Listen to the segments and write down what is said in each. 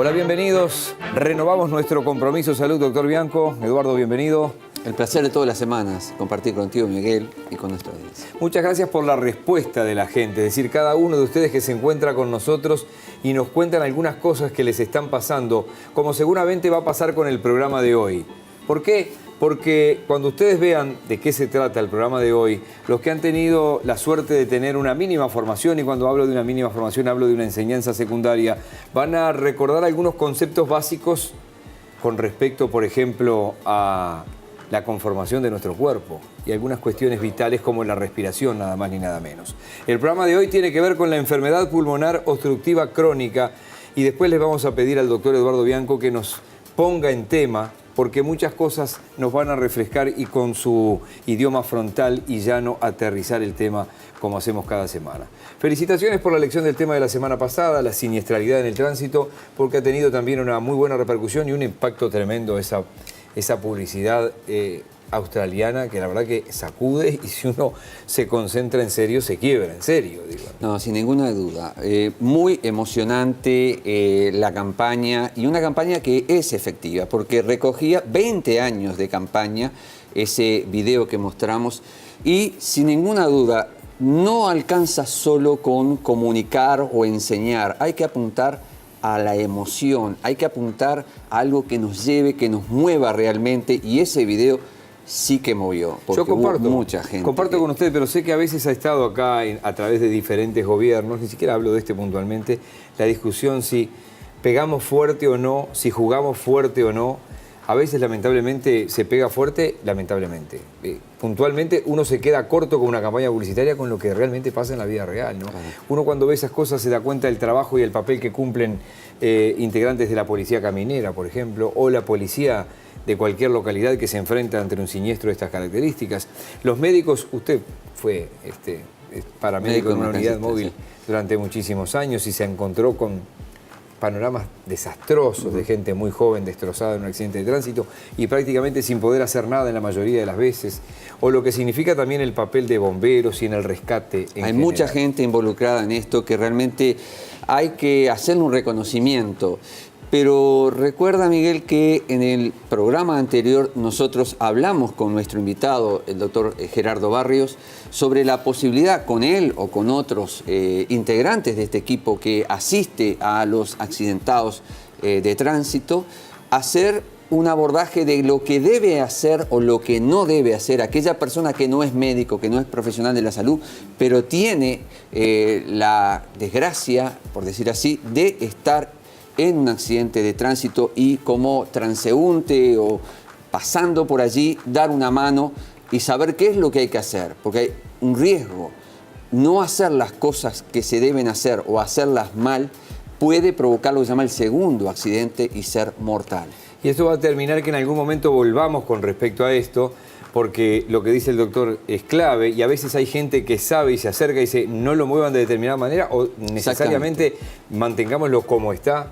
Hola, bienvenidos. Renovamos nuestro compromiso. Salud, doctor Bianco. Eduardo, bienvenido. El placer de todas las semanas compartir contigo, Miguel, y con nuestra audiencia. Muchas gracias por la respuesta de la gente, es decir, cada uno de ustedes que se encuentra con nosotros y nos cuentan algunas cosas que les están pasando, como seguramente va a pasar con el programa de hoy. ¿Por qué? Porque cuando ustedes vean de qué se trata el programa de hoy, los que han tenido la suerte de tener una mínima formación, y cuando hablo de una mínima formación hablo de una enseñanza secundaria, van a recordar algunos conceptos básicos con respecto, por ejemplo, a la conformación de nuestro cuerpo y algunas cuestiones vitales como la respiración, nada más ni nada menos. El programa de hoy tiene que ver con la enfermedad pulmonar obstructiva crónica y después les vamos a pedir al doctor Eduardo Bianco que nos ponga en tema, porque muchas cosas nos van a refrescar y con su idioma frontal y llano aterrizar el tema como hacemos cada semana. Felicitaciones por la elección del tema de la semana pasada, la siniestralidad en el tránsito, porque ha tenido también una muy buena repercusión y un impacto tremendo esa publicidad australiana que la verdad que sacude y si uno se concentra en serio, se quiebra en serio. Digo. No, sin ninguna duda. Muy emocionante la campaña y una campaña que es efectiva porque recogía 20 años de campaña ese video que mostramos y sin ninguna duda no alcanza solo con comunicar o enseñar, hay que apuntar a la emoción, hay que apuntar a algo que nos lleve, que nos mueva realmente y ese video sí que movió. Yo comparto, mucha gente con usted, pero sé que a veces ha estado acá a través de diferentes gobiernos, ni siquiera hablo de este puntualmente, la discusión si pegamos fuerte o no, si jugamos fuerte o no. A veces lamentablemente se pega fuerte, lamentablemente. Puntualmente uno se queda corto con una campaña publicitaria con lo que realmente pasa en la vida real, ¿no? Uno cuando ve esas cosas se da cuenta del trabajo y el papel que cumplen integrantes de la policía caminera, por ejemplo, o la policía de cualquier localidad que se enfrenta ante un siniestro de estas características. Los médicos, usted fue paramédico en una unidad móvil durante muchísimos años y se encontró con panoramas desastrosos de gente muy joven destrozada en un accidente de tránsito y prácticamente sin poder hacer nada en la mayoría de las veces, o lo que significa también el papel de bomberos y en el rescate en Hay mucha gente involucrada en esto que realmente hay que hacerle un reconocimiento. Pero recuerda, Miguel, que en el programa anterior nosotros hablamos con nuestro invitado, el doctor Gerardo Barrios, sobre la posibilidad con él o con otros integrantes de este equipo que asiste a los accidentados de tránsito, hacer un abordaje de lo que debe hacer o lo que no debe hacer aquella persona que no es médico, que no es profesional de la salud, pero tiene la desgracia, por decir así, de estar en un accidente de tránsito y como transeúnte o pasando por allí, dar una mano y saber qué es lo que hay que hacer, porque hay un riesgo. No hacer las cosas que se deben hacer o hacerlas mal puede provocar lo que se llama el segundo accidente y ser mortal. Y esto va a terminar que en algún momento volvamos con respecto a esto, porque lo que dice el doctor es clave y a veces hay gente que sabe y se acerca y dice no lo muevan de determinada manera o necesariamente mantengámoslo como está.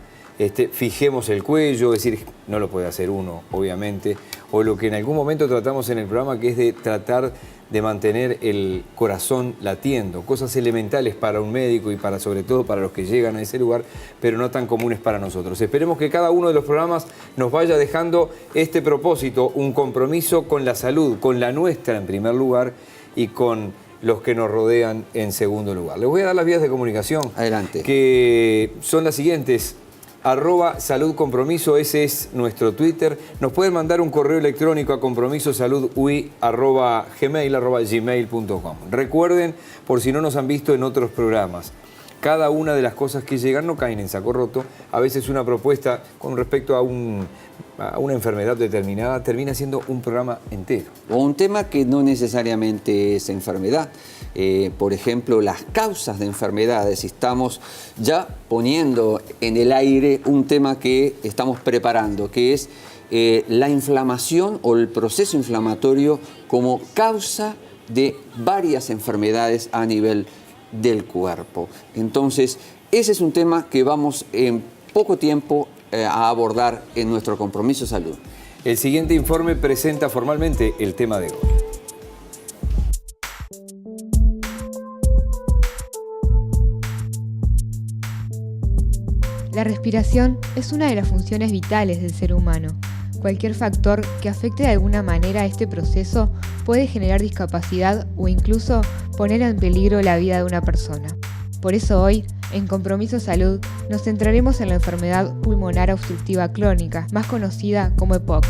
Fijemos el cuello, es decir, no lo puede hacer uno, obviamente, o lo que en algún momento tratamos en el programa, que es de tratar de mantener el corazón latiendo, cosas elementales para un médico y para sobre todo para los que llegan a ese lugar, pero no tan comunes para nosotros. Esperemos que cada uno de los programas nos vaya dejando este propósito, un compromiso con la salud, con la nuestra en primer lugar y con los que nos rodean en segundo lugar. Les voy a dar las vías de comunicación. Adelante. Que son las siguientes. @saludcompromiso, ese es nuestro Twitter. Nos pueden mandar un correo electrónico a compromisosaludui@gmail.com. Recuerden, por si no nos han visto en otros programas, cada una de las cosas que llegan no caen en saco roto. A veces una propuesta con respecto a una enfermedad determinada termina siendo un programa entero. O un tema que no necesariamente es enfermedad. Por ejemplo, las causas de enfermedades. Estamos ya poniendo en el aire un tema que estamos preparando, que es la inflamación o el proceso inflamatorio como causa de varias enfermedades a nivel del cuerpo. Entonces, ese es un tema que vamos en poco tiempo a abordar en nuestro Compromiso Salud. El siguiente informe presenta formalmente el tema de hoy. La La respiración es una de las funciones vitales del ser humano. Cualquier factor que afecte de alguna manera este proceso puede generar discapacidad o incluso poner en peligro la vida de una persona. Por eso hoy, en Compromiso Salud, nos centraremos en la enfermedad pulmonar obstructiva crónica, más conocida como EPOC.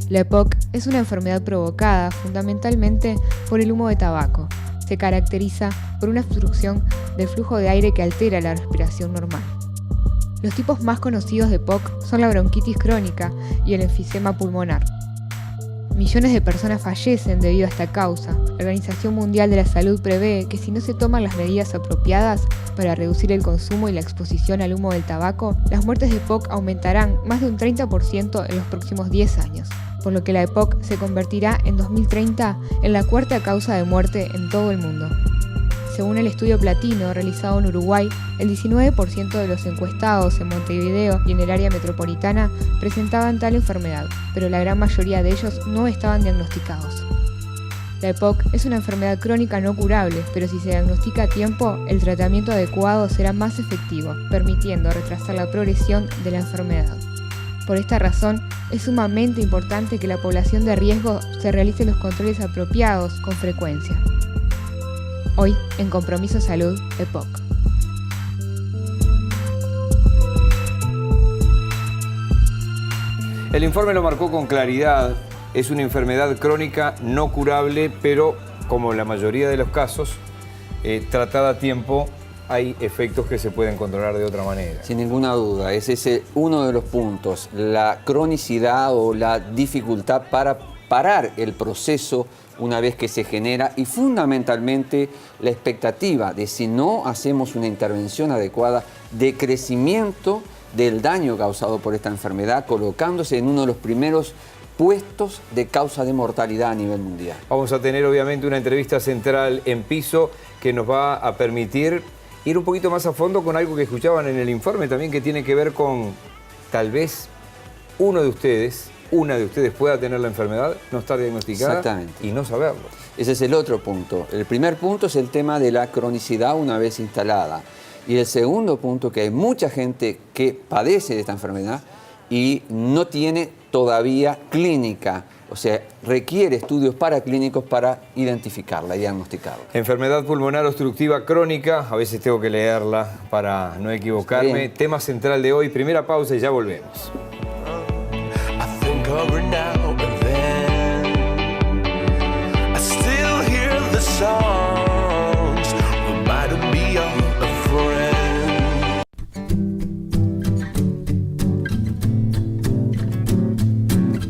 La EPOC es una enfermedad provocada fundamentalmente por el humo de tabaco. Se caracteriza por una obstrucción del flujo de aire que altera la respiración normal. Los tipos más conocidos de EPOC son la bronquitis crónica y el enfisema pulmonar. Millones de personas fallecen debido a esta causa. La Organización Mundial de la Salud prevé que si no se toman las medidas apropiadas para reducir el consumo y la exposición al humo del tabaco, las muertes de EPOC aumentarán más de un 30% en los próximos 10 años, por lo que la EPOC se convertirá en 2030 en la cuarta causa de muerte en todo el mundo. Según el estudio Platino realizado en Uruguay, el 19% de los encuestados en Montevideo y en el área metropolitana presentaban tal enfermedad, pero la gran mayoría de ellos no estaban diagnosticados. La EPOC es una enfermedad crónica no curable, pero si se diagnostica a tiempo, el tratamiento adecuado será más efectivo, permitiendo retrasar la progresión de la enfermedad. Por esta razón, es sumamente importante que la población de riesgo se realice los controles apropiados con frecuencia. Hoy, en Compromiso Salud, EPOC. El informe lo marcó con claridad. Es una enfermedad crónica no curable, pero como la mayoría de los casos, tratada a tiempo, hay efectos que se pueden controlar de otra manera. Sin ninguna duda, ese es uno de los puntos, la cronicidad o la dificultad para parar el proceso una vez que se genera y fundamentalmente la expectativa de si no hacemos una intervención adecuada de crecimiento del daño causado por esta enfermedad, colocándose en uno de los primeros puestos de causa de mortalidad a nivel mundial. Vamos a tener obviamente una entrevista central en piso que nos va a permitir ir un poquito más a fondo con algo que escuchaban en el informe también, que tiene que ver con tal vez una de ustedes pueda tener la enfermedad, no estar diagnosticada y no saberlo. Ese es el otro punto. El primer punto es el tema de la cronicidad una vez instalada. Y el segundo punto, que hay mucha gente que padece de esta enfermedad y no tiene todavía clínica. O sea, requiere estudios paraclínicos para identificarla y diagnosticarla. Enfermedad pulmonar obstructiva crónica, a veces tengo que leerla para no equivocarme. Bien. Tema central de hoy, primera pausa y ya volvemos.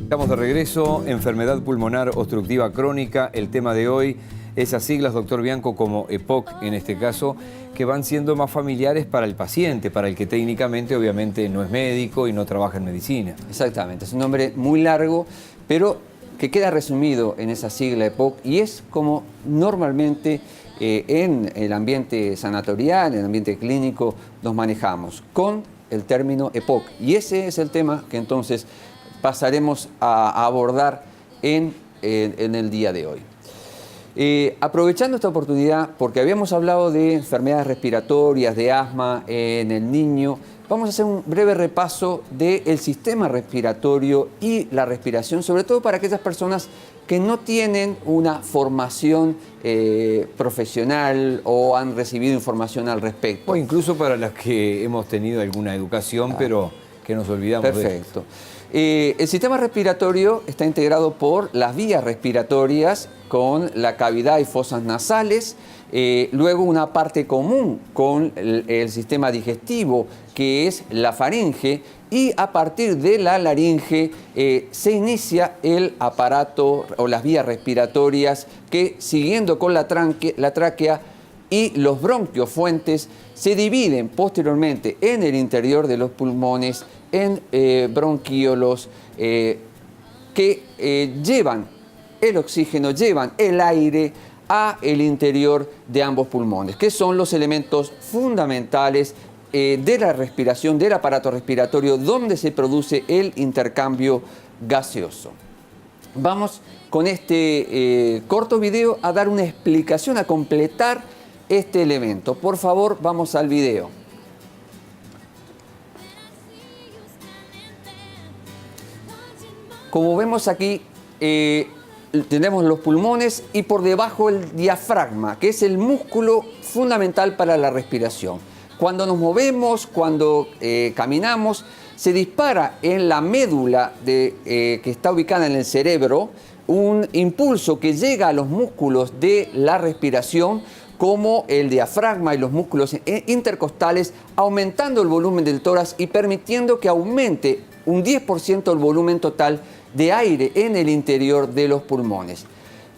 Estamos de regreso, enfermedad pulmonar obstructiva crónica, el tema de hoy, esas siglas, doctor Bianco, como EPOC en este caso, que van siendo más familiares para el paciente, para el que técnicamente obviamente no es médico y no trabaja en medicina. Exactamente, es un nombre muy largo, pero que queda resumido en esa sigla EPOC y es como normalmente en el ambiente sanatorial, en el ambiente clínico nos manejamos, con el término EPOC. Y ese es el tema que entonces pasaremos a abordar en el día de hoy. Aprovechando esta oportunidad, porque habíamos hablado de enfermedades respiratorias, de asma en el niño, vamos a hacer un breve repaso del sistema respiratorio y la respiración, sobre todo para aquellas personas que no tienen una formación profesional o han recibido información al respecto. O incluso para las que hemos tenido alguna educación, pero que nos olvidamos de eso. Perfecto. El sistema respiratorio está integrado por las vías respiratorias con la cavidad y fosas nasales, luego una parte común con el sistema digestivo, que es la faringe, y a partir de la laringe se inicia el aparato o las vías respiratorias que, siguiendo con la tráquea y los bronquios fuentes, se dividen posteriormente en el interior de los pulmones en bronquiolos que llevan el oxígeno, llevan el aire a el interior de ambos pulmones, que son los elementos fundamentales de la respiración, del aparato respiratorio, donde se produce el intercambio gaseoso. Vamos con este corto video a dar una explicación, a completar este elemento. Por favor, vamos al video. Como vemos aquí, tenemos los pulmones y por debajo el diafragma, que es el músculo fundamental para la respiración. Cuando nos movemos, cuando caminamos, se dispara en la médula que está ubicada en el cerebro un impulso que llega a los músculos de la respiración, como el diafragma y los músculos intercostales, aumentando el volumen del tórax y permitiendo que aumente un 10% el volumen total de aire en el interior de los pulmones.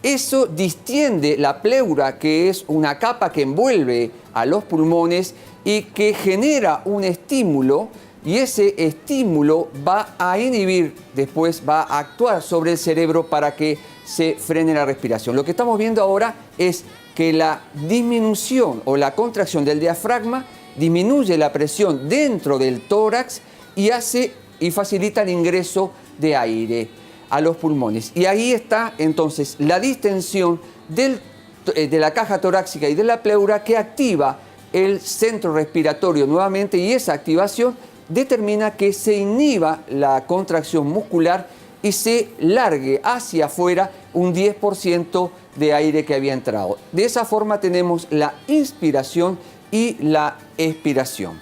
Eso distiende la pleura, que es una capa que envuelve a los pulmones y que genera un estímulo, y ese estímulo va a inhibir, después va a actuar sobre el cerebro para que se frene la respiración. Lo que estamos viendo ahora es que la disminución o la contracción del diafragma disminuye la presión dentro del tórax y facilita el ingreso de aire a los pulmones. Y ahí está entonces la distensión de la caja torácica y de la pleura, que activa el centro respiratorio nuevamente, y esa activación determina que se inhiba la contracción muscular y se largue hacia afuera un 10% de aire que había entrado. De esa forma tenemos la inspiración y la expiración.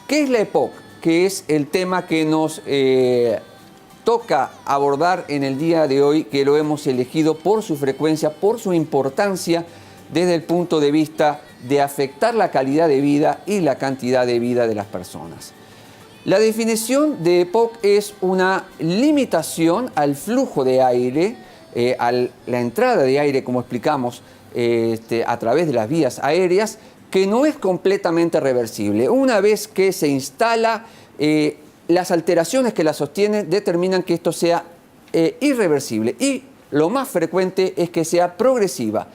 ¿Qué es la EPOC? Que es el tema que nos toca abordar en el día de hoy, que lo hemos elegido por su frecuencia, por su importancia desde el punto de vista de afectar la calidad de vida y la cantidad de vida de las personas. La definición de EPOC es una limitación al flujo de aire, a la entrada de aire, como explicamos, a través de las vías aéreas, que no es completamente reversible. Una vez que se instala, las alteraciones que la sostienen determinan que esto sea irreversible, y lo más frecuente es que sea progresiva.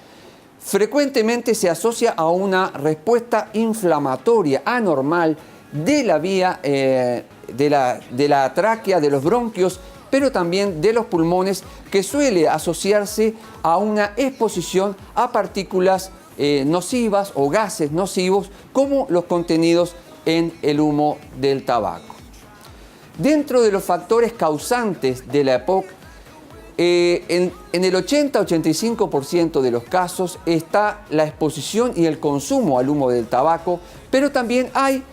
Frecuentemente se asocia a una respuesta inflamatoria anormal de la vía de la tráquea, de los bronquios, pero también de los pulmones, que suele asociarse a una exposición a partículas nocivas o gases nocivos, como los contenidos en el humo del tabaco. Dentro de los factores causantes de la EPOC, en el 80-85% de los casos está la exposición y el consumo al humo del tabaco, pero también hay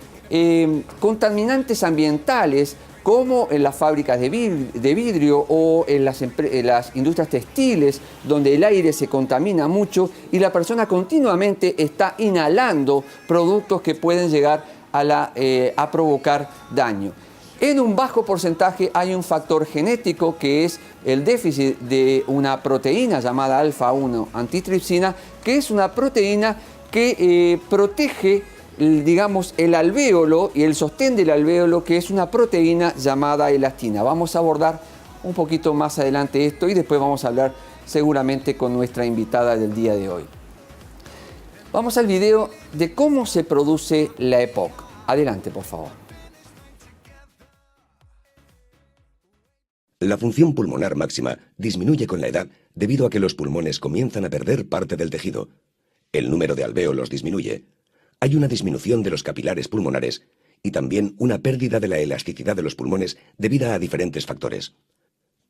contaminantes ambientales, como en las fábricas de vidrio o en las industrias textiles, donde el aire se contamina mucho y la persona continuamente está inhalando productos que pueden llegar a provocar daño. En un bajo porcentaje hay un factor genético, que es el déficit de una proteína llamada alfa-1 antitripsina, que es una proteína que protege, digamos, el alvéolo y el sostén del alvéolo, que es una proteína llamada elastina. Vamos a abordar un poquito más adelante esto, y después vamos a hablar seguramente con nuestra invitada del día de hoy. Vamos al video de cómo se produce la EPOC. Adelante, por favor. La función pulmonar máxima disminuye con la edad debido a que los pulmones comienzan a perder parte del tejido. El número de alvéolos disminuye. Hay una disminución de los capilares pulmonares y también una pérdida de la elasticidad de los pulmones debida a diferentes factores.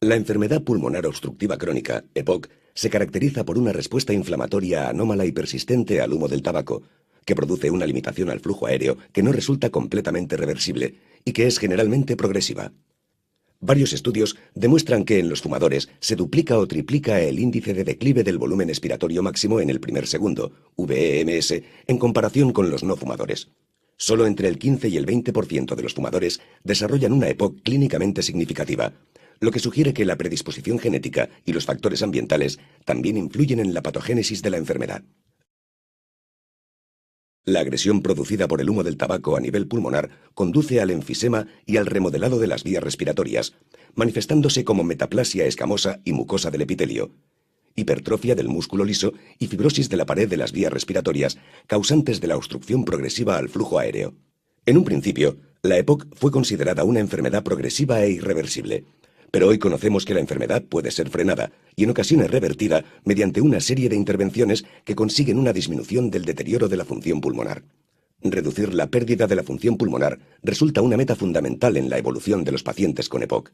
La enfermedad pulmonar obstructiva crónica, EPOC, se caracteriza por una respuesta inflamatoria anómala y persistente al humo del tabaco, que produce una limitación al flujo aéreo que no resulta completamente reversible y que es generalmente progresiva. Varios estudios demuestran que en los fumadores se duplica o triplica el índice de declive del volumen expiratorio máximo en el primer segundo, VEMS, en comparación con los no fumadores. Solo entre el 15 y el 20% de los fumadores desarrollan una EPOC clínicamente significativa, lo que sugiere que la predisposición genética y los factores ambientales también influyen en la patogénesis de la enfermedad. La agresión producida por el humo del tabaco a nivel pulmonar conduce al enfisema y al remodelado de las vías respiratorias, manifestándose como metaplasia escamosa y mucosa del epitelio, hipertrofia del músculo liso y fibrosis de la pared de las vías respiratorias, causantes de la obstrucción progresiva al flujo aéreo. En un principio, la EPOC fue considerada una enfermedad progresiva e irreversible, pero hoy conocemos que la enfermedad puede ser frenada y en ocasiones revertida mediante una serie de intervenciones que consiguen una disminución del deterioro de la función pulmonar. Reducir la pérdida de la función pulmonar resulta una meta fundamental en la evolución de los pacientes con EPOC.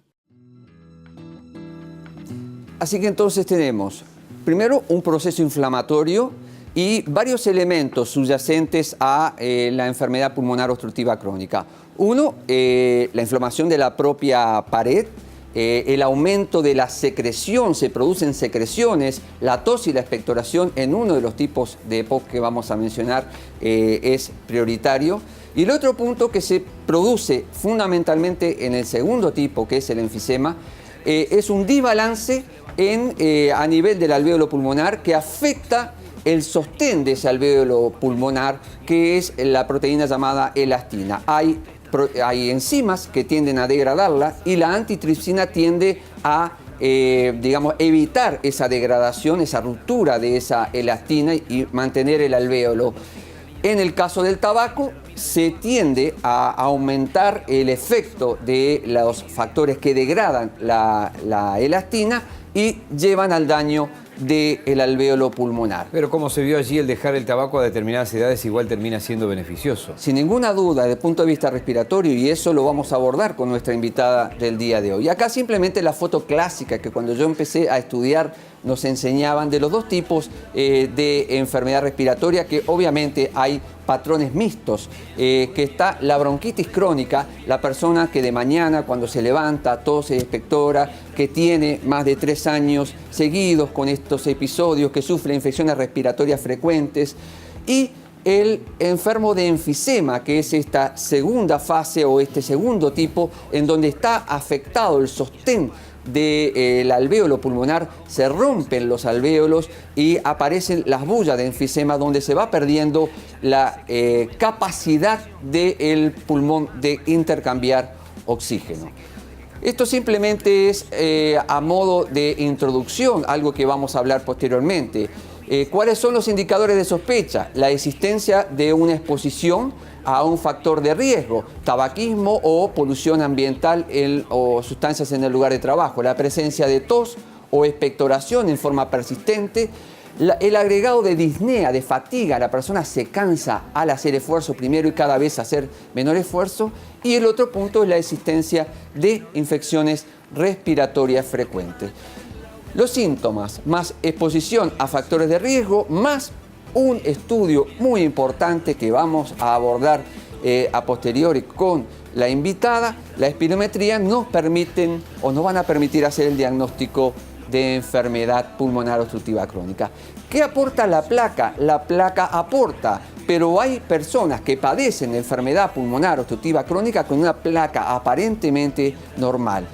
Así que entonces tenemos, primero, un proceso inflamatorio y varios elementos subyacentes a la enfermedad pulmonar obstructiva crónica. Uno, la inflamación de la propia pared, el aumento de la secreción, se producen secreciones, la tos y la expectoración en uno de los tipos de EPOC que vamos a mencionar es prioritario. Y el otro punto que se produce fundamentalmente en el segundo tipo, que es el enfisema, es un desbalance a nivel del alvéolo pulmonar que afecta el sostén de ese alvéolo pulmonar, que es la proteína llamada elastina. Hay enzimas que tienden a degradarla y la antitripsina tiende a evitar esa degradación, esa ruptura de esa elastina y mantener el alvéolo. En el caso del tabaco, se tiende a aumentar el efecto de los factores que degradan la elastina y llevan al daño del alvéolo pulmonar. Pero como se vio allí, el dejar el tabaco a determinadas edades igual termina siendo beneficioso. Sin ninguna duda, desde el punto de vista respiratorio, y eso lo vamos a abordar con nuestra invitada del día de hoy. Acá simplemente la foto clásica que cuando yo empecé a estudiar nos enseñaban de los dos tipos de enfermedad respiratoria, que obviamente hay patrones mixtos, que está la bronquitis crónica, la persona que de mañana cuando se levanta, tose y expectora, que tiene más de 3 años seguidos con estos episodios, que sufre infecciones respiratorias frecuentes, y el enfermo de enfisema, que es esta segunda fase o este segundo tipo en donde está afectado el sostén del alvéolo pulmonar, se rompen los alvéolos y aparecen las bullas de enfisema, donde se va perdiendo la capacidad del pulmón de intercambiar oxígeno. Esto simplemente es a modo de introducción, algo que vamos a hablar posteriormente. ¿Cuáles son los indicadores de sospecha? La existencia de una exposición a un factor de riesgo, tabaquismo o polución ambiental o sustancias en el lugar de trabajo, la presencia de tos o expectoración en forma persistente, el agregado de disnea, de fatiga, la persona se cansa al hacer esfuerzo primero y cada vez hacer menor esfuerzo, y el otro punto es la existencia de infecciones respiratorias frecuentes. Los síntomas, más exposición a factores de riesgo, más un estudio muy importante que vamos a abordar a posteriori con la invitada, la espirometría, nos permiten o nos van a permitir hacer el diagnóstico de enfermedad pulmonar obstructiva crónica. ¿Qué aporta la placa? La placa aporta, pero hay personas que padecen de enfermedad pulmonar obstructiva crónica con una placa aparentemente normal.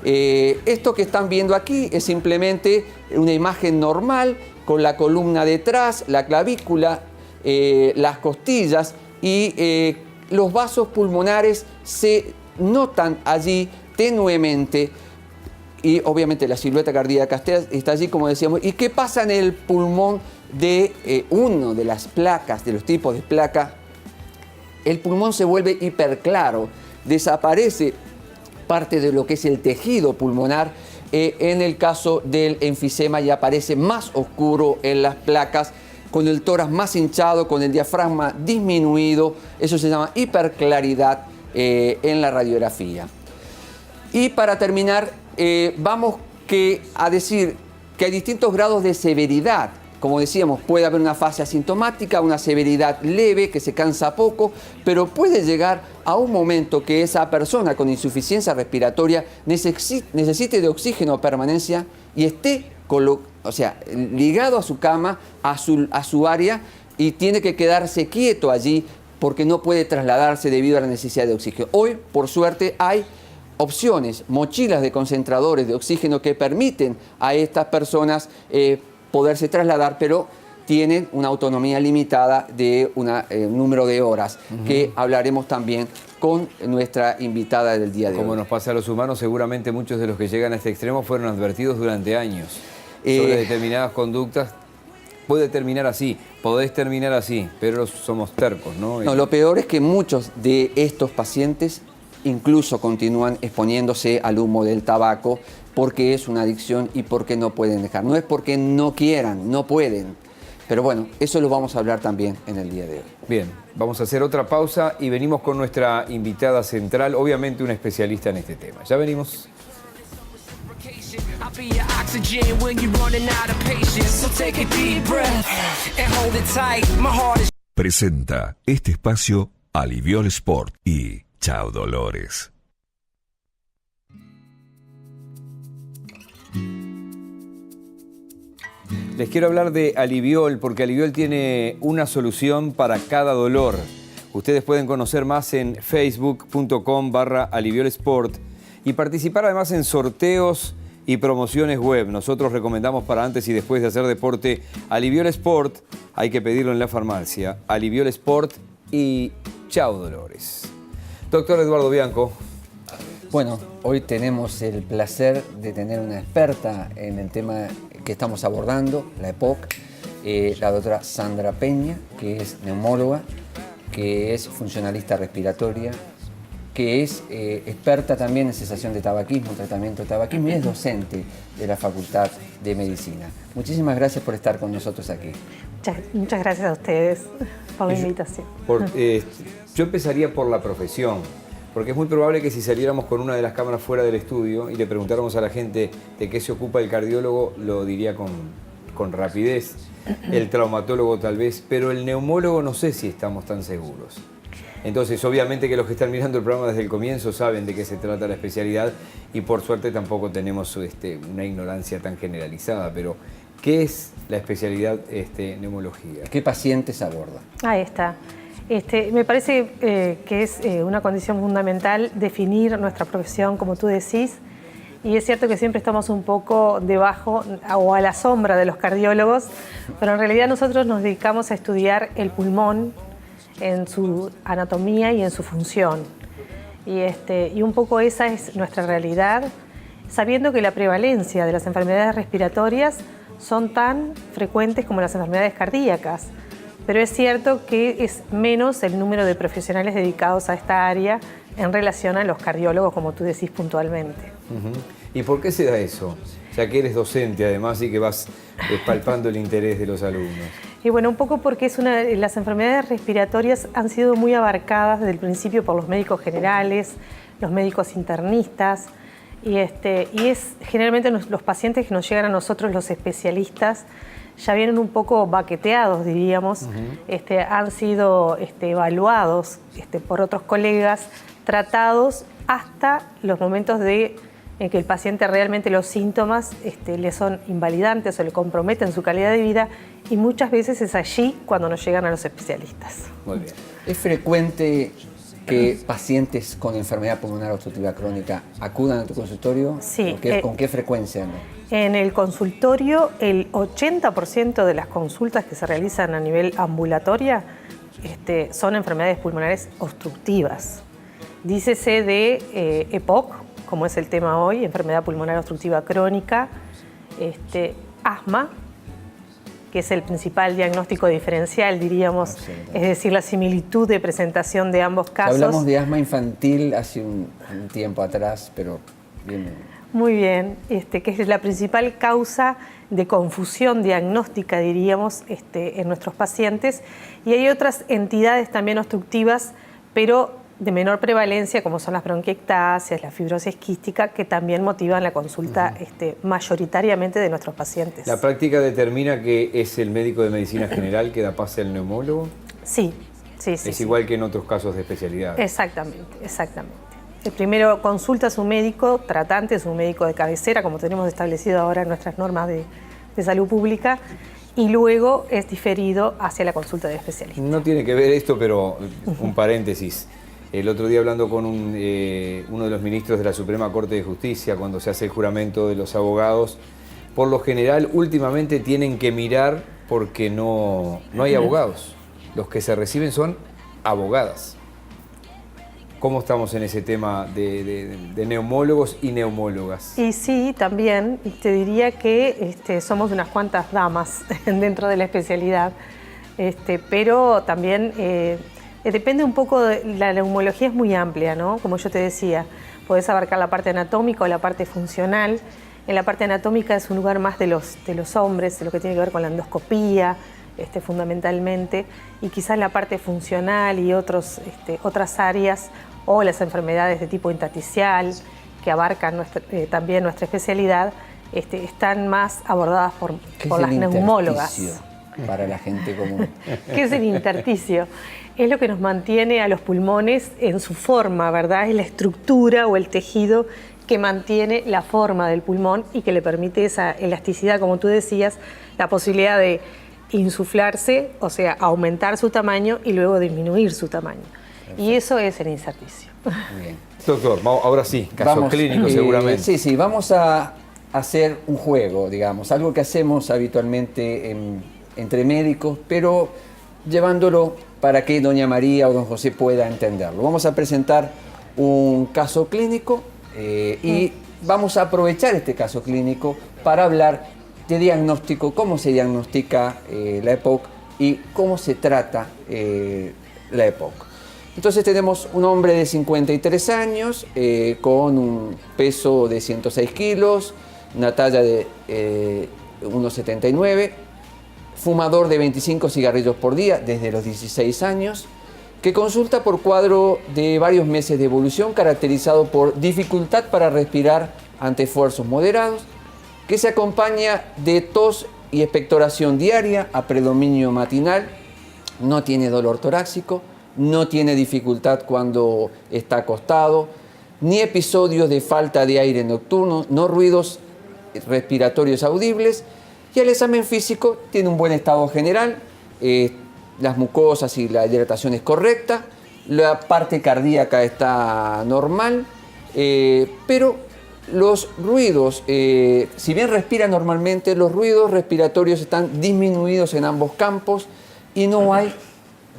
Esto que están viendo aquí es simplemente una imagen normal con la columna detrás, la clavícula, las costillas y los vasos pulmonares se notan allí tenuemente y obviamente la silueta cardíaca está allí, como decíamos. ¿Y qué pasa en el pulmón de uno de las placas, de los tipos de placa? El pulmón se vuelve hiperclaro, desaparece parte de lo que es el tejido pulmonar. En el caso del enfisema ya aparece más oscuro en las placas, con el tórax más hinchado, con el diafragma disminuido. Eso se llama hiperclaridad en la radiografía. Y para terminar, vamos a decir que hay distintos grados de severidad. Como decíamos, puede haber una fase asintomática, una severidad leve que se cansa poco, pero puede llegar a un momento que esa persona con insuficiencia respiratoria necesite de oxígeno permanencia y esté ligado a su cama, a su área, y tiene que quedarse quieto allí porque no puede trasladarse debido a la necesidad de oxígeno. Hoy, por suerte, hay opciones, mochilas de concentradores de oxígeno que permiten a estas personas poderse trasladar, pero tienen una autonomía limitada de un número de horas, que hablaremos también con nuestra invitada del día de hoy. Como nos pasa a los humanos, seguramente muchos de los que llegan a este extremo fueron advertidos durante años sobre determinadas conductas. Puede terminar así, podés terminar así, pero somos tercos, ¿no? No, lo peor es que muchos de estos pacientes incluso continúan exponiéndose al humo del tabaco porque es una adicción y porque no pueden dejar. No es porque no quieran, no pueden. Pero bueno, eso lo vamos a hablar también en el día de hoy. Bien. Vamos a hacer otra pausa y venimos con nuestra invitada central, obviamente una especialista en este tema. Ya venimos. Presenta este espacio Aliviol Sport y Chao Dolores. Les quiero hablar de Aliviol porque Aliviol tiene una solución para cada dolor. Ustedes pueden conocer más en facebook.com/aliviolsport y participar además en sorteos y promociones web. Nosotros recomendamos para antes y después de hacer deporte Aliviol Sport. Hay que pedirlo en la farmacia. Aliviol Sport y chao dolores. Doctor Eduardo Bianco. Bueno, hoy tenemos el placer de tener una experta en el tema que estamos abordando, la EPOC, la doctora Sandra Peña, que es neumóloga, que es funcionalista respiratoria, que es experta también en cesación de tabaquismo, tratamiento de tabaquismo, y es docente de la Facultad de Medicina. Muchísimas gracias por estar con nosotros aquí. Muchas gracias a ustedes por la invitación. Yo empezaría por la profesión, porque es muy probable que si saliéramos con una de las cámaras fuera del estudio y le preguntáramos a la gente de qué se ocupa el cardiólogo, lo diría con rapidez, el traumatólogo tal vez, pero el neumólogo no sé si estamos tan seguros. Entonces, obviamente que los que están mirando el programa desde el comienzo saben de qué se trata la especialidad y por suerte tampoco tenemos una ignorancia tan generalizada, pero ¿qué es la especialidad neumología? ¿Qué pacientes aborda? Ahí está. Me parece que es una condición fundamental definir nuestra profesión, como tú decís, y es cierto que siempre estamos un poco debajo o a la sombra de los cardiólogos, pero en realidad nosotros nos dedicamos a estudiar el pulmón en su anatomía y en su función. Y un poco esa es nuestra realidad, sabiendo que la prevalencia de las enfermedades respiratorias son tan frecuentes como las enfermedades cardíacas. Pero es cierto que es menos el número de profesionales dedicados a esta área en relación a los cardiólogos, como tú decís puntualmente. ¿Y por qué se da eso? Ya que eres docente además y que vas palpando el interés de los alumnos. Y bueno, un poco porque las enfermedades respiratorias han sido muy abarcadas desde el principio por los médicos generales, los médicos internistas, y es generalmente los pacientes que nos llegan a nosotros, los especialistas, ya vienen un poco baqueteados, diríamos, han sido evaluados por otros colegas, tratados hasta los momentos en que el paciente realmente los síntomas le son invalidantes o le comprometen su calidad de vida, y muchas veces es allí cuando nos llegan a los especialistas. Muy bien. ¿Es frecuente que pacientes con enfermedad pulmonar obstructiva crónica acudan a tu consultorio? Sí. ¿Con qué frecuencia? En el consultorio, el 80% de las consultas que se realizan a nivel ambulatoria son enfermedades pulmonares obstructivas. Dícese de EPOC, como es el tema hoy, enfermedad pulmonar obstructiva crónica, asma, que es el principal diagnóstico diferencial, diríamos, es decir, la similitud de presentación de ambos casos. Hablamos de asma infantil hace un tiempo atrás, pero bien. Muy bien, que es la principal causa de confusión diagnóstica, diríamos, en nuestros pacientes. Y hay otras entidades también obstructivas, pero de menor prevalencia, como son las bronquiectasias, la fibrosis quística, que también motivan la consulta mayoritariamente de nuestros pacientes. ¿La práctica determina que es el médico de medicina general que da pase al neumólogo? Sí. Es igual que en otros casos de especialidad. Exactamente. El primero consulta a su médico tratante, su médico de cabecera, como tenemos establecido ahora en nuestras normas de salud pública, y luego es diferido hacia la consulta de especialista. No tiene que ver esto, pero un paréntesis. El otro día hablando con uno de los ministros de la Suprema Corte de Justicia, cuando se hace el juramento de los abogados, por lo general últimamente tienen que mirar porque no hay abogados. Los que se reciben son abogadas. ¿Cómo estamos en ese tema de neumólogos y neumólogas? Y sí, también te diría que somos unas cuantas damas dentro de la especialidad, pero también depende un poco, la neumología es muy amplia, ¿no? Como yo te decía, podés abarcar la parte anatómica o la parte funcional. En la parte anatómica es un lugar más de los hombres, de lo que tiene que ver con la endoscopía, fundamentalmente, y quizás la parte funcional y otras áreas, o las enfermedades de tipo intersticial, que abarcan también nuestra especialidad, están más abordadas por las neumólogas. Para la gente común. ¿Qué es el intersticio? Es lo que nos mantiene a los pulmones en su forma, ¿verdad? Es la estructura o el tejido que mantiene la forma del pulmón y que le permite esa elasticidad, como tú decías, la posibilidad de insuflarse, o sea, aumentar su tamaño y luego disminuir su tamaño. Perfecto. Y eso es el intersticio. Bien. Doctor, ahora sí, caso clínico seguramente. Sí, vamos a hacer un juego, digamos, algo que hacemos habitualmente entre médicos, pero llevándolo para que doña María o don José pueda entenderlo. Vamos a presentar un caso clínico y vamos a aprovechar este caso clínico para hablar de diagnóstico, cómo se diagnostica la EPOC y cómo se trata la EPOC. Entonces tenemos un hombre de 53 años con un peso de 106 kilos, una talla de 1,79, fumador de 25 cigarrillos por día desde los 16 años, que consulta por cuadro de varios meses de evolución caracterizado por dificultad para respirar ante esfuerzos moderados, que se acompaña de tos y expectoración diaria a predominio matinal, no tiene dolor torácico, no tiene dificultad cuando está acostado, ni episodios de falta de aire nocturno, no ruidos respiratorios audibles, y el examen físico tiene un buen estado general, las mucosas y la hidratación es correcta, la parte cardíaca está normal, pero los ruidos, si bien respira normalmente, los ruidos respiratorios están disminuidos en ambos campos y no hay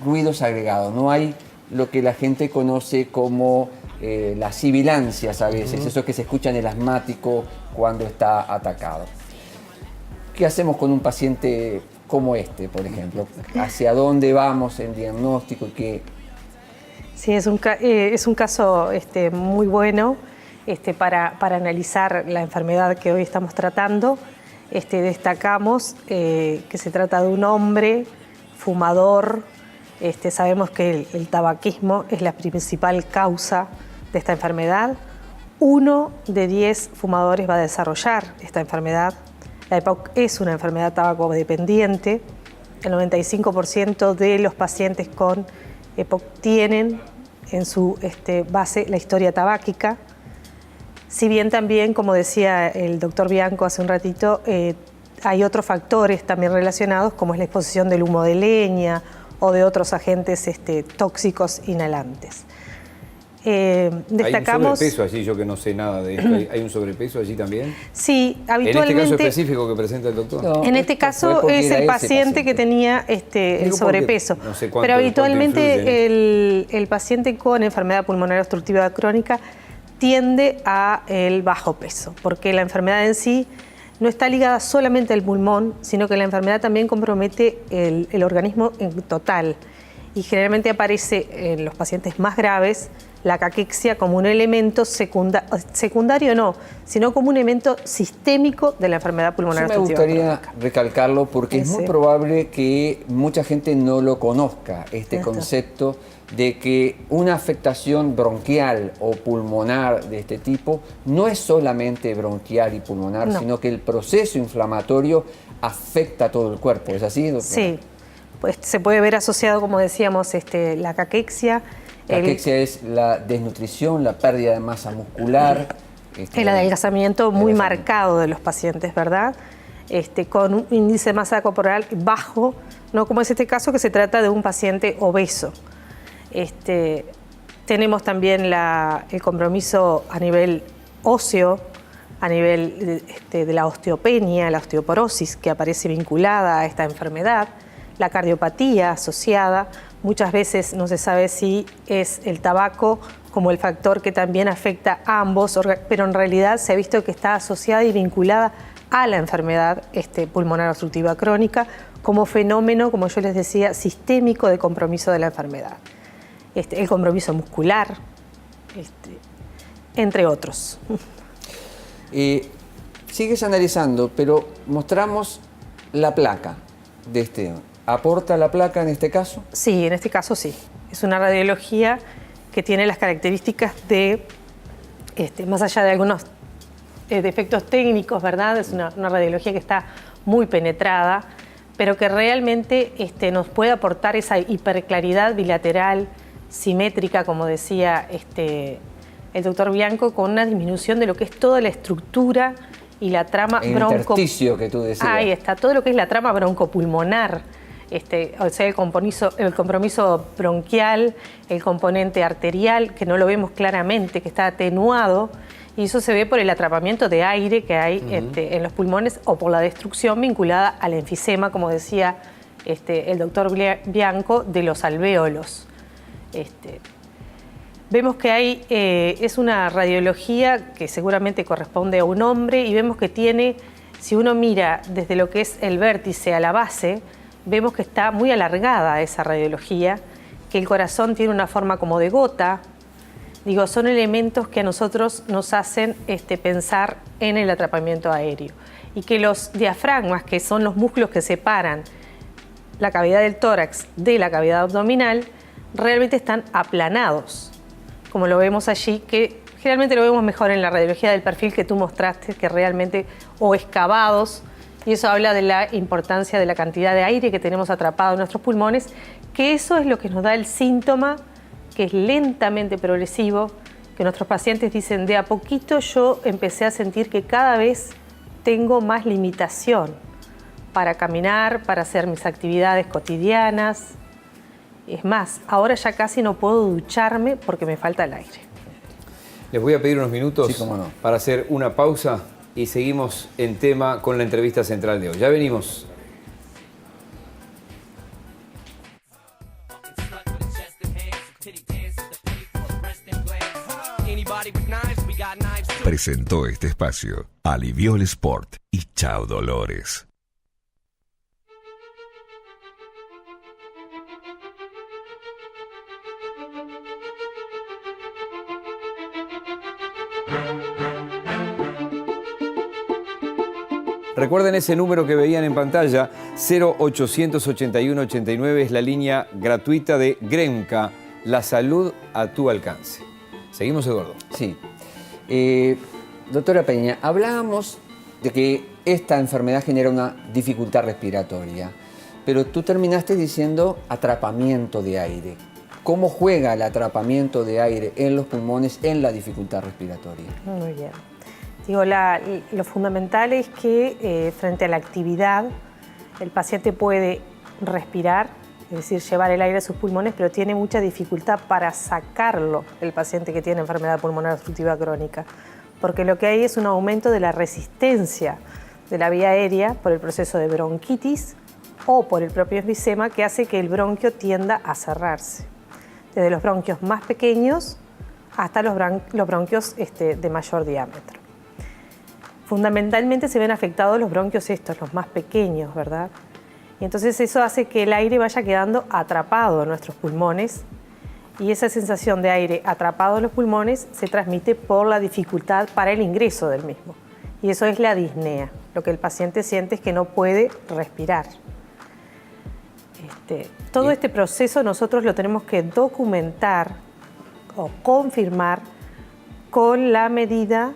ruidos agregados, no hay lo que la gente conoce como las sibilancias a veces, eso que se escucha en el asmático cuando está atacado. ¿Qué hacemos con un paciente como este, por ejemplo? ¿Hacia dónde vamos en diagnóstico? Sí, es un caso muy bueno para analizar la enfermedad que hoy estamos tratando. Destacamos que se trata de un hombre fumador. Sabemos que el tabaquismo es la principal causa de esta enfermedad. 1 de 10 fumadores va a desarrollar esta enfermedad. La EPOC es una enfermedad tabacodependiente. El 95% de los pacientes con EPOC tienen en su base la historia tabáquica. Si bien también, como decía el doctor Bianco hace un ratito, hay otros factores también relacionados, como es la exposición del humo de leña o de otros agentes tóxicos inhalantes. Destacamos... ¿Hay un sobrepeso allí? Yo que no sé nada de esto. ¿Hay un sobrepeso allí también? Sí, habitualmente... ¿En este caso específico que presenta el doctor? No, en este caso es el paciente que tenía el sobrepeso. No sé pero habitualmente el paciente con enfermedad pulmonar obstructiva crónica tiende a el bajo peso, porque la enfermedad en sí no está ligada solamente al pulmón, sino que la enfermedad también compromete el organismo en total. Y generalmente aparece en los pacientes más graves la caquexia como un elemento secundario, no, sino como un elemento sistémico de la enfermedad pulmonar obstructiva crónica. Me gustaría recalcarlo porque es muy probable que mucha gente no lo conozca, este concepto de que una afectación bronquial o pulmonar de este tipo no es solamente bronquial y pulmonar, sino que el proceso inflamatorio afecta a todo el cuerpo. ¿Es así, doctora? Sí, pues se puede ver asociado, como decíamos, la caquexia. Caquexia es la desnutrición, la pérdida de masa muscular. El adelgazamiento muy marcado de los pacientes, ¿verdad? Con un índice de masa corporal bajo, no como es este caso que se trata de un paciente obeso. Tenemos también el compromiso a nivel óseo, a nivel de la osteopenia, la osteoporosis que aparece vinculada a esta enfermedad, la cardiopatía asociada. Muchas veces no se sabe si es el tabaco como el factor que también afecta a ambos, pero en realidad se ha visto que está asociada y vinculada a la enfermedad pulmonar obstructiva crónica como fenómeno, como yo les decía, sistémico de compromiso de la enfermedad. El compromiso muscular, entre otros. Sigues analizando, pero mostramos la placa de ¿Aporta la placa en este caso? Sí, en este caso sí. Es una radiología que tiene las características de, más allá de algunos defectos técnicos, ¿verdad? Es una radiología que está muy penetrada, pero que realmente nos puede aportar esa hiperclaridad bilateral, simétrica, como decía el doctor Bianco, con una disminución de lo que es toda la estructura y la trama el intersticio que tú decías. Ahí está, todo lo que es la trama broncopulmonar, o sea, el compromiso bronquial, el componente arterial, que no lo vemos claramente, que está atenuado, y eso se ve por el atrapamiento de aire que hay en los pulmones o por la destrucción vinculada al enfisema, como decía el doctor Bianco, de los alvéolos. Vemos que es una radiología que seguramente corresponde a un hombre y vemos que tiene, si uno mira desde lo que es el vértice a la base, vemos que está muy alargada esa radiología, que el corazón tiene una forma como de gota. Digo, son elementos que a nosotros nos hacen pensar en el atrapamiento aéreo. Y que los diafragmas, que son los músculos que separan la cavidad del tórax de la cavidad abdominal, realmente están aplanados, como lo vemos allí, que generalmente lo vemos mejor en la radiología del perfil que tú mostraste, que realmente, o excavados, y eso habla de la importancia de la cantidad de aire que tenemos atrapado en nuestros pulmones, que eso es lo que nos da el síntoma, que es lentamente progresivo, que nuestros pacientes dicen, de a poquito yo empecé a sentir que cada vez tengo más limitación para caminar, para hacer mis actividades cotidianas. Es más, ahora ya casi no puedo ducharme porque me falta el aire. Les voy a pedir unos minutos Sí, cómo no. para hacer una pausa y seguimos en tema con la entrevista central de hoy. Ya venimos. Presentó este espacio Aliviol Sport y Chao Dolores. Recuerden ese número que veían en pantalla, 0881-89, es la línea gratuita de Gremca, la salud a tu alcance. Seguimos, Eduardo. Sí. Doctora Peña, hablábamos de que esta enfermedad genera una dificultad respiratoria, pero tú terminaste diciendo atrapamiento de aire. ¿Cómo juega el atrapamiento de aire en los pulmones en la dificultad respiratoria? Muy bien. Digo, lo fundamental es que frente a la actividad el paciente puede respirar, es decir, llevar el aire a sus pulmones, pero tiene mucha dificultad para sacarlo el paciente que tiene enfermedad pulmonar obstructiva crónica, porque lo que hay es un aumento de la resistencia de la vía aérea por el proceso de bronquitis o por el propio enfisema que hace que el bronquio tienda a cerrarse, desde los bronquios más pequeños hasta los bronquios de mayor diámetro. Fundamentalmente se ven afectados los bronquios los más pequeños, ¿verdad? Y entonces eso hace que el aire vaya quedando atrapado en nuestros pulmones y esa sensación de aire atrapado en los pulmones se transmite por la dificultad para el ingreso del mismo. Y eso es la disnea. Lo que el paciente siente es que no puede respirar. Todo este proceso nosotros lo tenemos que documentar o confirmar con la medida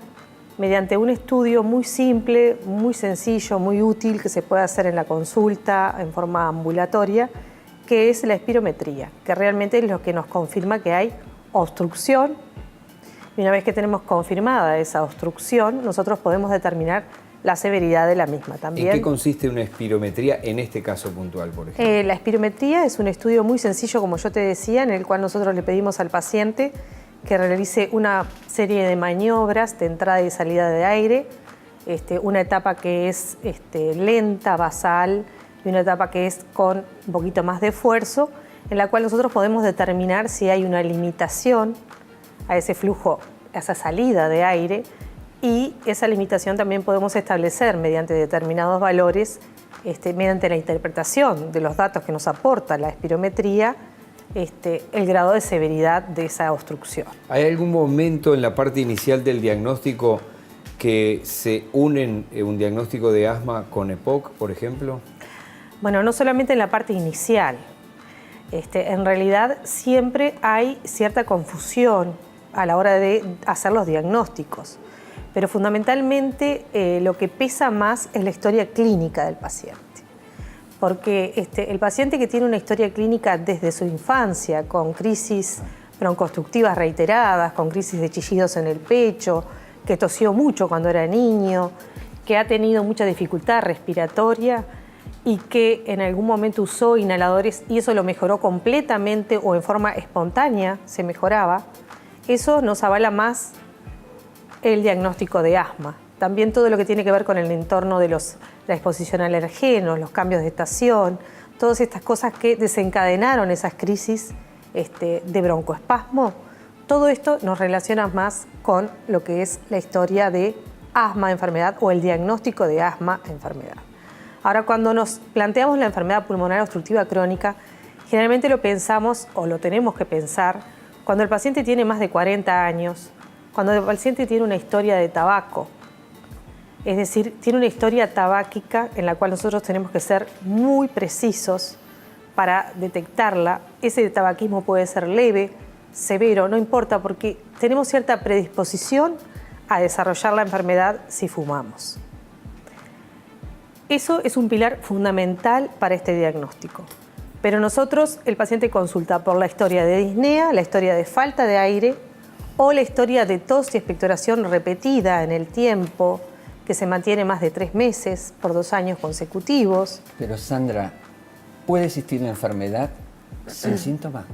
mediante un estudio muy simple, muy sencillo, muy útil, que se puede hacer en la consulta en forma ambulatoria, que es la espirometría, que realmente es lo que nos confirma que hay obstrucción. Y una vez que tenemos confirmada esa obstrucción, nosotros podemos determinar la severidad de la misma también. ¿En qué consiste una espirometría en este caso puntual, por ejemplo? La espirometría es un estudio muy sencillo, como yo te decía, en el cual nosotros le pedimos al paciente que realice una serie de maniobras de entrada y salida de aire, una etapa que es lenta, basal, y una etapa que es con un poquito más de esfuerzo, en la cual nosotros podemos determinar si hay una limitación a ese flujo, a esa salida de aire, y esa limitación también podemos establecer mediante determinados valores, mediante la interpretación de los datos que nos aporta la espirometría, el grado de severidad de esa obstrucción. ¿Hay algún momento en la parte inicial del diagnóstico que se unen un diagnóstico de asma con EPOC, por ejemplo? Bueno, no solamente en la parte inicial. En realidad siempre hay cierta confusión a la hora de hacer los diagnósticos, pero fundamentalmente lo que pesa más es la historia clínica del paciente. Porque el paciente que tiene una historia clínica desde su infancia, con crisis broncoobstructivas reiteradas, con crisis de chillidos en el pecho, que tosió mucho cuando era niño, que ha tenido mucha dificultad respiratoria y que en algún momento usó inhaladores y eso lo mejoró completamente o en forma espontánea se mejoraba, eso nos avala más el diagnóstico de asma. También todo lo que tiene que ver con el entorno de la exposición a alergenos, los cambios de estación, todas estas cosas que desencadenaron esas crisis de broncoespasmo, todo esto nos relaciona más con lo que es la historia de asma, enfermedad o el diagnóstico de asma, enfermedad. Ahora, cuando nos planteamos la enfermedad pulmonar obstructiva crónica, generalmente lo pensamos o lo tenemos que pensar cuando el paciente tiene más de 40 años, cuando el paciente tiene una historia de tabaco, es decir, tiene una historia tabáquica en la cual nosotros tenemos que ser muy precisos para detectarla. Ese tabaquismo puede ser leve, severo, no importa, porque tenemos cierta predisposición a desarrollar la enfermedad si fumamos. Eso es un pilar fundamental para este diagnóstico. Pero nosotros, el paciente consulta por la historia de disnea, la historia de falta de aire o la historia de tos y expectoración repetida en el tiempo, que se mantiene más de 3 meses por 2 años consecutivos. Pero Sandra, ¿puede existir una enfermedad sin síntomas?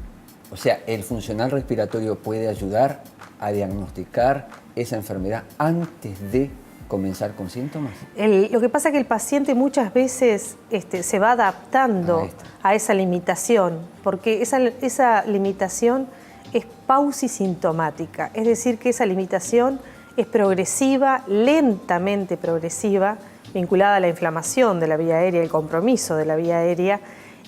O sea, ¿el funcional respiratorio puede ayudar a diagnosticar esa enfermedad antes de comenzar con síntomas? Lo que pasa es que el paciente muchas veces se va adaptando a esa limitación, porque esa limitación es pausisintomática, es decir, que esa limitación es progresiva, lentamente progresiva, vinculada a la inflamación de la vía aérea, el compromiso de la vía aérea,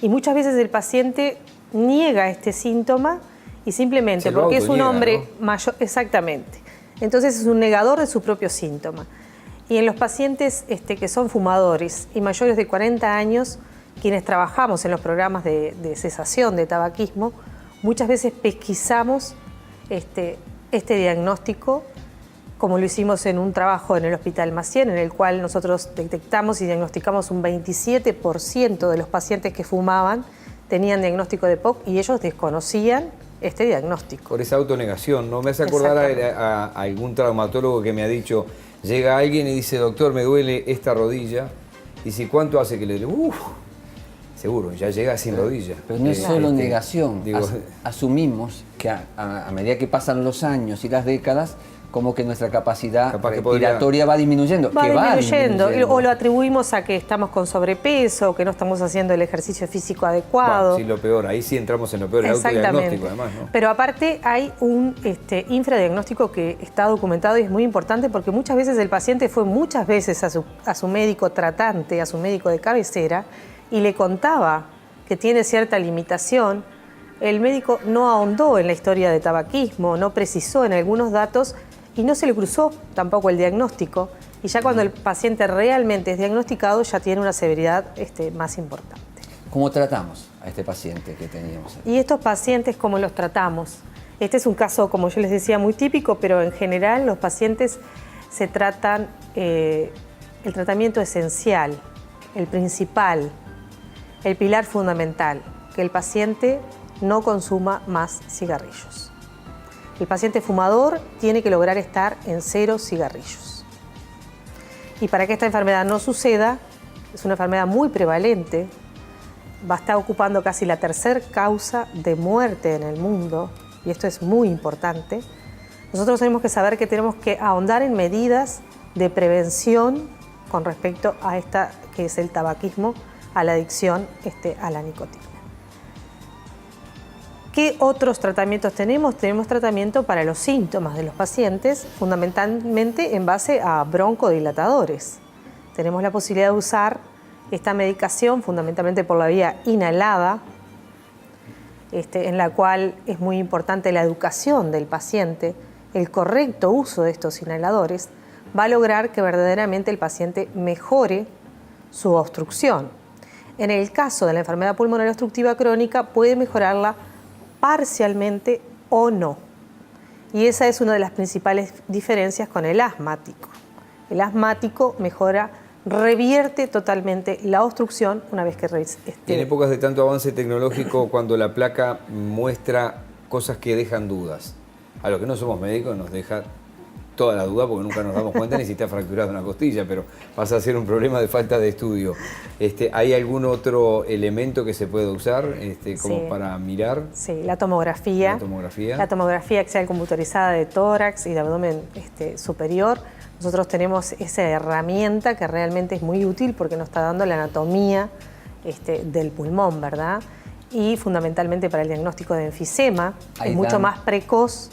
y muchas veces el paciente niega este síntoma y simplemente porque es un hombre mayor, exactamente, entonces es un negador de su propio síntoma. Y en los pacientes que son fumadores y mayores de 40 años, quienes trabajamos en los programas de cesación de tabaquismo, muchas veces pesquisamos este diagnóstico, como lo hicimos en un trabajo en el Hospital Macién, en el cual nosotros detectamos y diagnosticamos un 27% de los pacientes que fumaban tenían diagnóstico de POC y ellos desconocían este diagnóstico. Por esa autonegación, ¿no? Me hace acordar a algún traumatólogo que me ha dicho, llega alguien y dice, doctor, me duele esta rodilla, y dice, ¿cuánto hace que le duele? Seguro, ya llega sin rodilla. Pero no es solo negación, asumimos que a medida que pasan los años y las décadas, como que nuestra capacidad respiratoria va disminuyendo. Va disminuyendo. O lo atribuimos a que estamos con sobrepeso, que no estamos haciendo el ejercicio físico adecuado. Bueno, sí, lo peor. Ahí sí entramos en lo peor, el autodiagnóstico además, ¿no? Pero aparte hay un infradiagnóstico que está documentado y es muy importante porque muchas veces el paciente fue muchas veces a su médico tratante, a su médico de cabecera, y le contaba que tiene cierta limitación. El médico no ahondó en la historia de tabaquismo, no precisó en algunos datos y no se le cruzó tampoco el diagnóstico. Y ya cuando el paciente realmente es diagnosticado ya tiene una severidad más importante. ¿Cómo tratamos a este paciente que teníamos? Y estos pacientes, ¿cómo los tratamos? Este es un caso, como yo les decía, muy típico, pero en general los pacientes se tratan el tratamiento esencial, el principal, el pilar fundamental, que el paciente no consuma más cigarrillos. El paciente fumador tiene que lograr estar en 0 cigarrillos. Y para que esta enfermedad no suceda, es una enfermedad muy prevalente, va a estar ocupando casi la 3ª causa de muerte en el mundo, y esto es muy importante. Nosotros tenemos que saber que tenemos que ahondar en medidas de prevención con respecto a esta que es el tabaquismo, a la adicción a la nicotina. ¿Qué otros tratamientos tenemos? Tenemos tratamiento para los síntomas de los pacientes, fundamentalmente en base a broncodilatadores. Tenemos la posibilidad de usar esta medicación fundamentalmente por la vía inhalada, en la cual es muy importante la educación del paciente, el correcto uso de estos inhaladores, va a lograr que verdaderamente el paciente mejore su obstrucción. En el caso de la enfermedad pulmonar obstructiva crónica, puede mejorarla parcialmente o no. Y esa es una de las principales diferencias con el asmático. El asmático revierte totalmente la obstrucción una vez que... En épocas de tanto avance tecnológico, cuando la placa muestra cosas que dejan dudas, a los que no somos médicos nos deja toda la duda porque nunca nos damos cuenta ni si está fracturada una costilla, pero pasa a ser un problema de falta de estudio. ¿Hay algún otro elemento que se puede usar como para mirar? Sí, la tomografía. La tomografía axial computarizada de tórax y de abdomen superior. Nosotros tenemos esa herramienta que realmente es muy útil porque nos está dando la anatomía del pulmón, ¿verdad? Y fundamentalmente para el diagnóstico de enfisema es mucho más precoz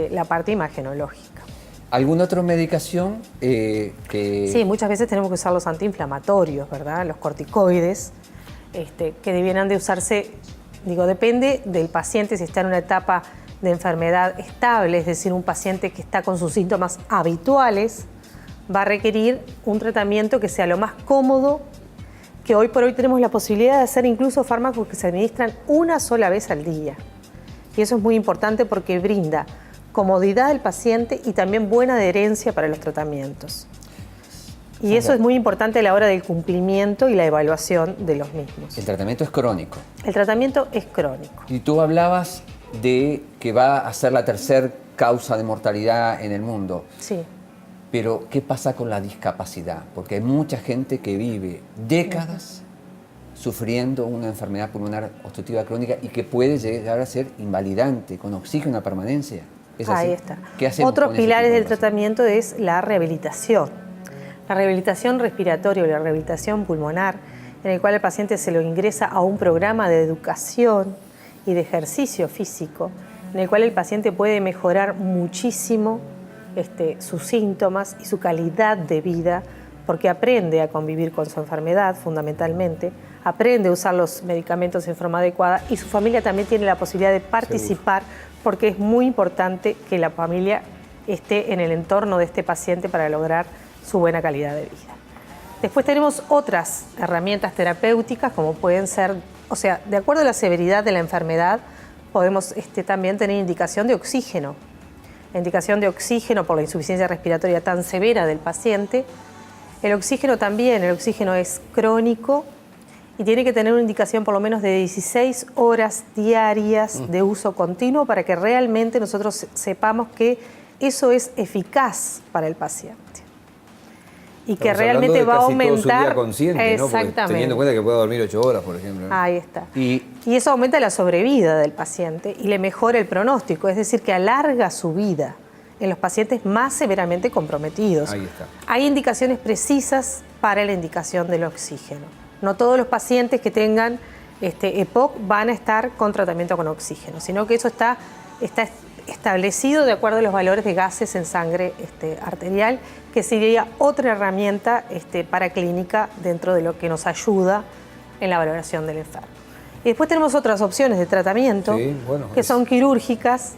la parte imagenológica. ¿Alguna otra medicación Sí, muchas veces tenemos que usar los antiinflamatorios, ¿verdad? Los corticoides, que debieran de usarse, depende del paciente si está en una etapa de enfermedad estable, es decir, un paciente que está con sus síntomas habituales, va a requerir un tratamiento que sea lo más cómodo, que hoy por hoy tenemos la posibilidad de hacer incluso fármacos que se administran una sola vez al día. Y eso es muy importante porque brinda comodidad al paciente y también buena adherencia para los tratamientos. Y eso es muy importante a la hora del cumplimiento y la evaluación de los mismos. El tratamiento es crónico. El tratamiento es crónico. Y tú hablabas de que va a ser la tercera causa de mortalidad en el mundo. Sí. Pero, ¿qué pasa con la discapacidad? Porque hay mucha gente que vive décadas sufriendo una enfermedad pulmonar obstructiva crónica y que puede llegar a ser invalidante, con oxígeno a permanencia. ¿Es así? Ahí está. ¿Qué hacemos Otros con ese pilares tipo de del tratamiento es la rehabilitación. La rehabilitación respiratoria o la rehabilitación pulmonar, en el cual el paciente se lo ingresa a un programa de educación y de ejercicio físico, en el cual el paciente puede mejorar muchísimo sus síntomas y su calidad de vida, porque aprende a convivir con su enfermedad fundamentalmente, aprende a usar los medicamentos en forma adecuada y su familia también tiene la posibilidad de participar, porque es muy importante que la familia esté en el entorno de este paciente para lograr su buena calidad de vida. Después tenemos otras herramientas terapéuticas como pueden ser, de acuerdo a la severidad de la enfermedad, podemos también tener indicación de oxígeno. La indicación de oxígeno por la insuficiencia respiratoria tan severa del paciente. El oxígeno es crónico y tiene que tener una indicación por lo menos de 16 horas diarias de uso continuo para que realmente nosotros sepamos que eso es eficaz para el paciente. Y que realmente va a aumentar. Todo su día consciente, exactamente. ¿no? Teniendo en cuenta que puede dormir 8 horas, por ejemplo, ¿no? Ahí está. Y eso aumenta la sobrevida del paciente y le mejora el pronóstico, es decir, que alarga su vida en los pacientes más severamente comprometidos. Ahí está. Hay indicaciones precisas para la indicación del oxígeno. No todos los pacientes que tengan EPOC van a estar con tratamiento con oxígeno, sino que eso está establecido de acuerdo a los valores de gases en sangre arterial, que sería otra herramienta paraclínica dentro de lo que nos ayuda en la valoración del enfermo. Y después tenemos otras opciones de tratamiento que son quirúrgicas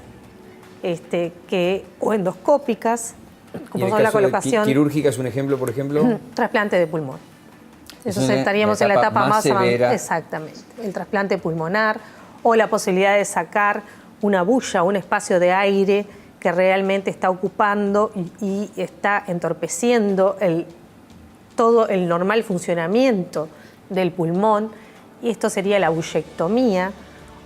o endoscópicas, como son la colocación. ¿Quirúrgica es un ejemplo, por ejemplo? Trasplante de pulmón. Eso estaríamos en la etapa más severa. Exactamente. El trasplante pulmonar o la posibilidad de sacar una bulla, un espacio de aire que realmente está ocupando y está entorpeciendo todo el normal funcionamiento del pulmón, y esto sería la bullectomía,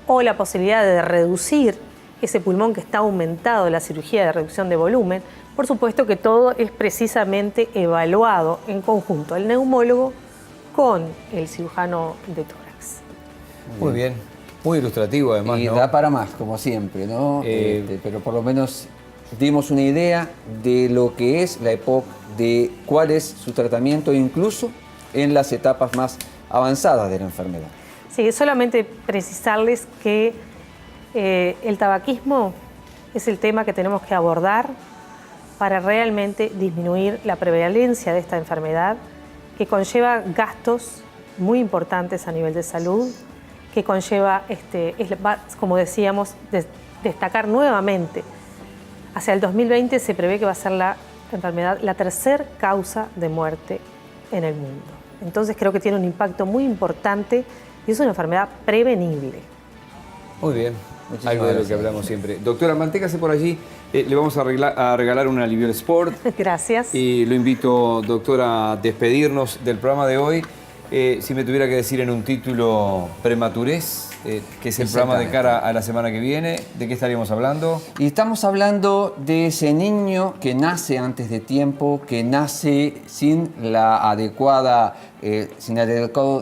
o la posibilidad de reducir ese pulmón que está aumentado, la cirugía de reducción de volumen. Por supuesto que todo es precisamente evaluado en conjunto, el neumólogo con el cirujano de tórax. Muy bien. Muy ilustrativo además, y ¿no? da para más, como siempre, ¿no? Pero por lo menos dimos una idea de lo que es la EPOC, de cuál es su tratamiento, incluso en las etapas más avanzadas de la enfermedad. Sí, solamente precisarles que el tabaquismo es el tema que tenemos que abordar para realmente disminuir la prevalencia de esta enfermedad, que conlleva gastos muy importantes a nivel de salud, que conlleva, como decíamos, destacar nuevamente. Hacia el 2020 se prevé que va a ser la enfermedad la tercera causa de muerte en el mundo. Entonces creo que tiene un impacto muy importante y es una enfermedad prevenible. Muy bien, Muchísimas algo de lo que gracias. hablamos siempre. Doctora, manténgase por allí, le vamos a regalar un Aliviol Sport. Gracias. Y lo invito, doctora, a despedirnos del programa de hoy. Si me tuviera que decir en un título, prematurez, que es el programa de cara a la semana que viene, ¿de qué estaríamos hablando? Y estamos hablando de ese niño que nace antes de tiempo, que nace sin el adecuado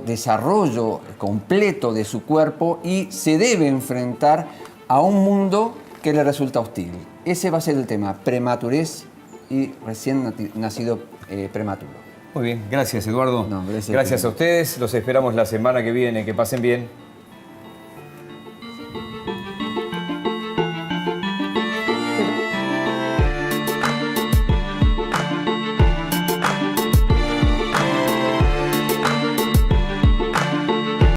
desarrollo completo de su cuerpo y se debe enfrentar a un mundo que le resulta hostil. Ese va a ser el tema, prematurez y recién nacido prematuro. Muy bien, gracias Eduardo. No, gracias. Gracias a ustedes, los esperamos la semana que viene, que pasen bien.